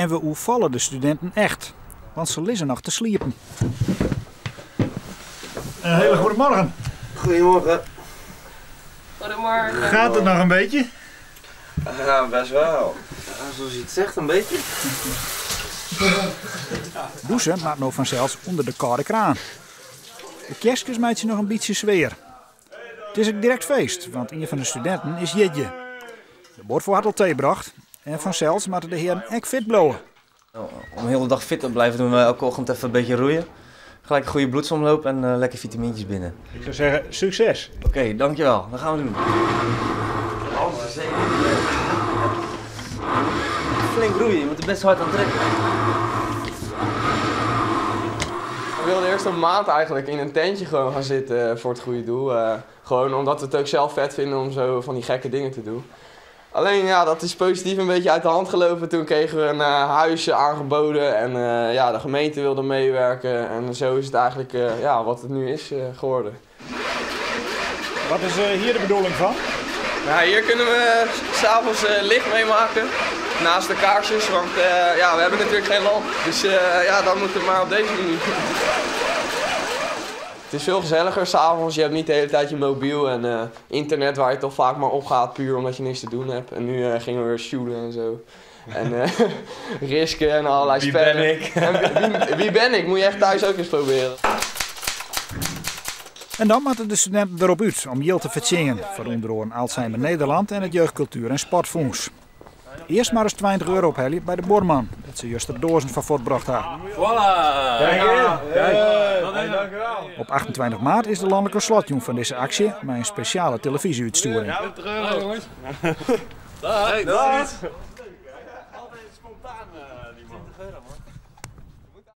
En we overvallen de studenten echt, want ze liggen nog te sliepen. Een hele goede morgen. Goedemorgen. Goedemorgen. Gaat het nog een beetje? Ja, best wel. Ja, zoals je het zegt, een beetje. Douchen maakt nou vanzelfs onder de koude kraan. De kerstjes maakt je nog een beetje zweer. Het is ook direct feest, want een van de studenten is Jidje. De wordt voor al thee bracht en vanzelfs moeten de heren echt fit blowen. Om de hele dag fit te blijven doen we elke ochtend even een beetje roeien. Gelijk een goede bloedsomloop en lekker vitamintjes binnen. Ik zou zeggen, succes. Oké, dankjewel. Dat gaan we doen. Flink roeien, je moet er best hard aan trekken. We wilden eerst een maand eigenlijk in een tentje gewoon gaan zitten voor het goede doel. Gewoon omdat we het ook zelf vet vinden om zo van die gekke dingen te doen. Alleen ja, dat is positief een beetje uit de hand gelopen. Toen kregen we een huisje aangeboden en ja, de gemeente wilde meewerken. En zo is het eigenlijk ja, wat het nu is geworden. Wat is hier de bedoeling van? Nou, hier kunnen we s'avonds licht meemaken. Naast de kaarsjes, want ja, we hebben natuurlijk geen lamp. Dus ja, dan moet het maar op deze manier. Het is veel gezelliger s'avonds. Je hebt niet de hele tijd je mobiel en internet waar je toch vaak maar op gaat puur omdat je niks te doen hebt. En nu gingen we weer shooten en zo. En risken en allerlei spellen. Wie ben ik? En wie ben ik? Moet je echt thuis ook eens proberen. En dan moeten de studenten erop uit om Jill te verzingen voor onder andere Alzheimer Nederland en het Jeugdcultuur en Sportfonds. Eerst maar eens €20 ophellen bij de Borman, dat ze juist er dozen van voortgebracht hebben. Voilà! Kijk. Op 28 maart is de landelijke slotjong van deze actie met een speciale televisieuitsturing. Ja, terug jongens. Dag! Hey, Dag! Altijd spontaan die man. €20 man.